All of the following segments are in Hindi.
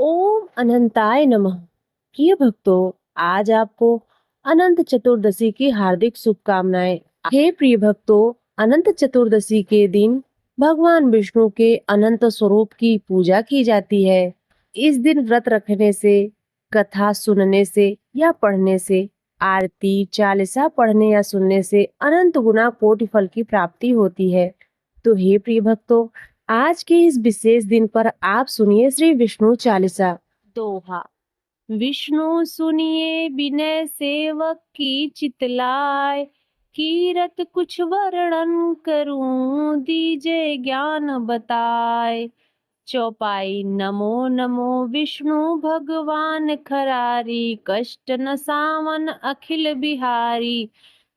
ओम अनंताय नमः। प्रिय भक्तों, आज आपको अनंत चतुर्दशी की हार्दिक शुभकामनाएं। हे प्रिय भक्तों, अनंत चतुर्दशी के दिन भगवान विष्णु के अनंत स्वरूप की पूजा की जाती है। इस दिन व्रत रखने से, कथा सुनने से या पढ़ने से, आरती चालीसा पढ़ने या सुनने से अनंत गुना कोटि फल की प्राप्ति होती है। तो हे प्रिय भक्तों, आज के इस विशेष दिन पर आप सुनिए श्री विष्णु चालीसा। दोहा। विष्णु सुनिए बिनय सेवक की चितलाय, कीरत कुछ वर्णन करूं दीजे ज्ञान बताए। चौपाई। नमो नमो विष्णु भगवान खरारी, कष्ट न सावन अखिल बिहारी।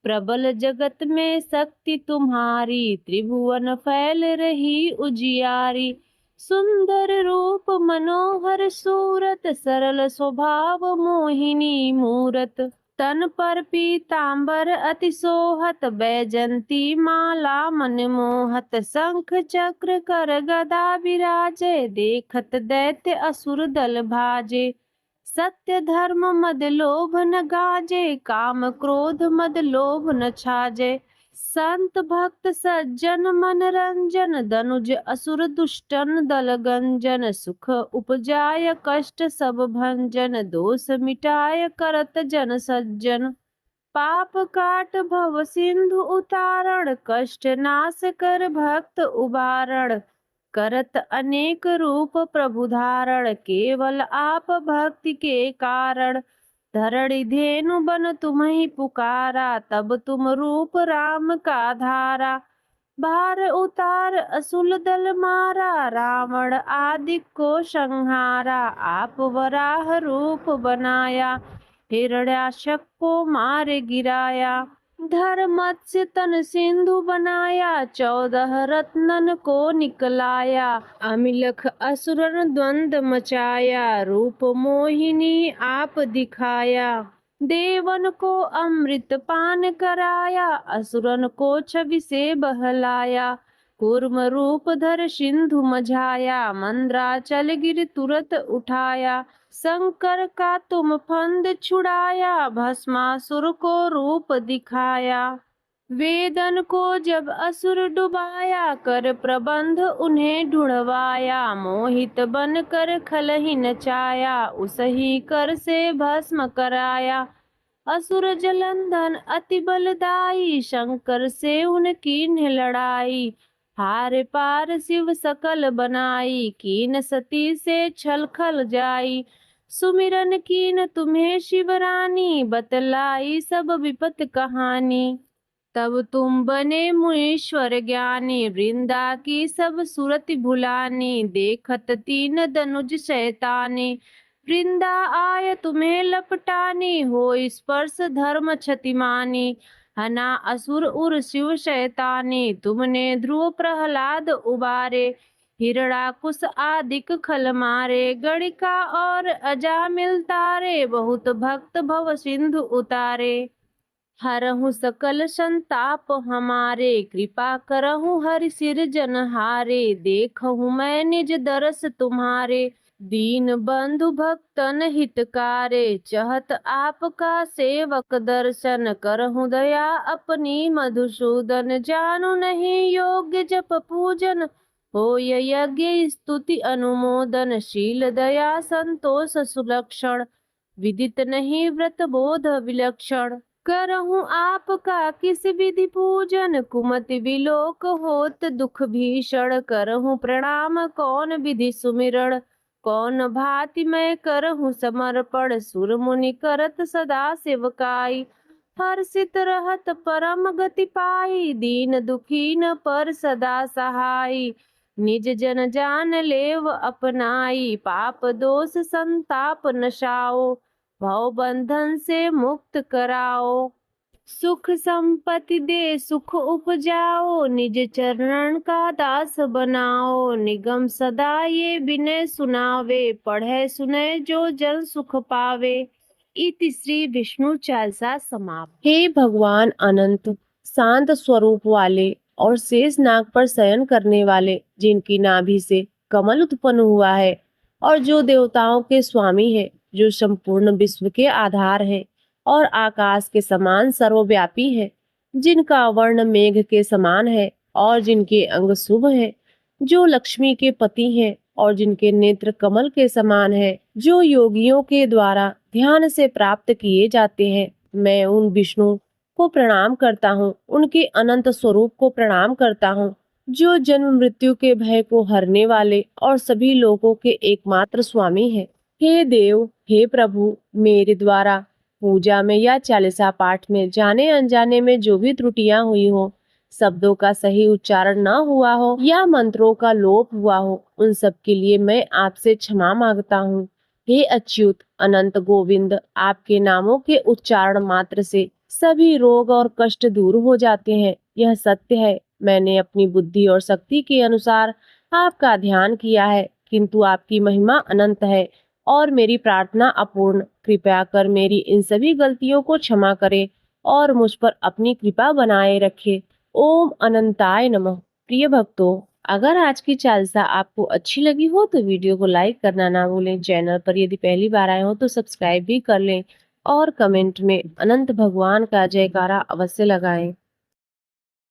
प्रबल जगत में शक्ति तुम्हारी, त्रिभुवन फैल रही उजियारी। सुंदर रूप मनोहर सूरत, सरल स्वभाव मोहिनी मूरत। तन पर पीतांबर अति सोहत, बैजंती माला मन मोहत। शंख चक्र कर गदा विराजे, देखत दैत्य असुर दल भाजे। सत्य धर्म मद लोभ न गाजे, काम क्रोध मद लोभ न छाजे। संत भक्त सज्जन मन रंजन, दनुज असुर दुष्टन दल गंजन। सुख उपजाय कष्ट सब भंजन, दोष मिटाय करत जन सज्जन। पाप काट भव सिंधु उतारण, कष्ट नाश कर भक्त उबारण। करत अनेक रूप प्रभु धारण, केवल आप भक्ति के कारण। धरणि धेनु बन तुम्हि पुकारा, तब तुम रूप राम का धारा। भार उतार असुल दल मारा, रावण आदि को संहारा। आप वराह रूप बनाया, हिरण्याक्षप को मारे गिराया। धर मत्स्य तन सिंधु बनाया, 14 रत्नन को निकलाया। अमिलख असुरन द्वंद मचाया, रूप मोहिनी आप दिखाया। देवन को अमृत पान कराया, असुरन को छवि से बहलाया। कूर्म रूप धर सिंधु मझाया, मंद्राचल गिर तुरत उठाया। शंकर का तुम फंद छुड़ाया, भस्मासुर को रूप दिखाया। वेदन को जब असुर डुबाया, कर प्रबंध उन्हें ढूंढवाया। मोहित बन कर खलहि नचाया, उसही कर से भस्म कराया। असुर जलंधन अति बलदाई, शंकर से उनकी लड़ाई। हार पार शिव सकल बनाई, कीन सती से छल खल जाई। सुमिरन कीन तुम्हें शिवरानी, बतलाई सब विपत कहानी। तब तुम बने मुनीश्वर ज्ञानी, वृंदा की सब सुरति भुलानी। देखत तीन दनुज शैतानी, वृंदा आय तुम्हें लपटानी। हो स्पर्श धर्म क्षतिमानी, हना असुर उर शिव शैतानी। तुमने ध्रुव प्रहलाद उबारे, हिरणाकुश आदिक खल मारे। गणिका और अजामिल तारे, बहुत भक्त भव सिंधु उतारे। हरहु सकल संताप हमारे, कृपा करहु हरि सिर जनहारे। देखहु मैं निज दरस तुम्हारे, दीन बंधु भक्तन हितकारे। चहत आपका सेवक दर्शन, करहु दया अपनी मधुसूदन। जानु नहीं योग्य जप पूजन, होय यज्ञ स्तुति अनुमोदन। शील दया संतोष सुलक्षण, विदित नहीं व्रत बोध विलक्षण। करहूँ आपका किस विधि पूजन, कुमति विलोक होत दुख भीषण। करहूँ प्रणाम कौन विधि सुमिरण, कौन भांति मैं करहूँ समर्पण। सुर मुनि करत सदा सेवकाई, हर्षित रहत परम गति पाई। दीन दुखीन पर सदा सहाई, निज जन जान लेव अपनाई। पाप दोष संताप नशाओ, भव बंधन से मुक्त कराओ। सुख संपत्ति दे सुख उपजाओ, निज चरण का दास बनाओ। निगम सदा ये विनय सुनावे, पढ़े सुने जो जन सुख पावे। इति श्री विष्णु चालीसा समाप्त। हे भगवान अनंत शांत स्वरूप वाले और शेष नाग पर शयन करने वाले, जिनकी नाभि से कमल उत्पन्न हुआ है, और जो देवताओं के स्वामी है, जो संपूर्ण विश्व के आधार है और आकाश के समान सर्वव्यापी है, जिनका वर्ण मेघ के समान है और जिनके अंग शुभ है, जो लक्ष्मी के पति हैं और जिनके नेत्र कमल के समान है, जो योगियों के द्वारा ध्यान से प्राप्त किए जाते हैं। मैं उन विष्णु को प्रणाम करता हूँ, उनके अनंत स्वरूप को प्रणाम करता हूँ, जो जन्म मृत्यु के भय को हरने वाले और सभी लोगों के एकमात्र स्वामी है। हे देव, हे प्रभु, मेरे द्वारा पूजा में या चालीसा पाठ में जाने अनजाने में जो भी त्रुटियां हुई हो, शब्दों का सही उच्चारण न हुआ हो या मंत्रों का लोप हुआ हो, उन सब के लिए मैं आपसे क्षमा मांगता हूँ। हे अच्युत अनंत गोविंद, आपके नामों के उच्चारण मात्र से सभी रोग और कष्ट दूर हो जाते हैं। यह सत्य है। मैंने अपनी बुद्धि और शक्ति के अनुसार आपका ध्यान किया है, किंतु आपकी महिमा अनंत है और मेरी प्रार्थना अपूर्ण। कृपया कर मेरी इन सभी गलतियों को क्षमा करें और मुझ पर अपनी कृपा बनाए रखें। ओम अनंताय नमः। प्रिय भक्तों, अगर आज की चालीसा आपको अच्छी लगी हो तो वीडियो को लाइक करना ना भूलें। चैनल पर यदि पहली बार आए हो तो सब्सक्राइब भी कर लें और कमेंट में अनंत भगवान का जयकारा अवश्य लगाएं।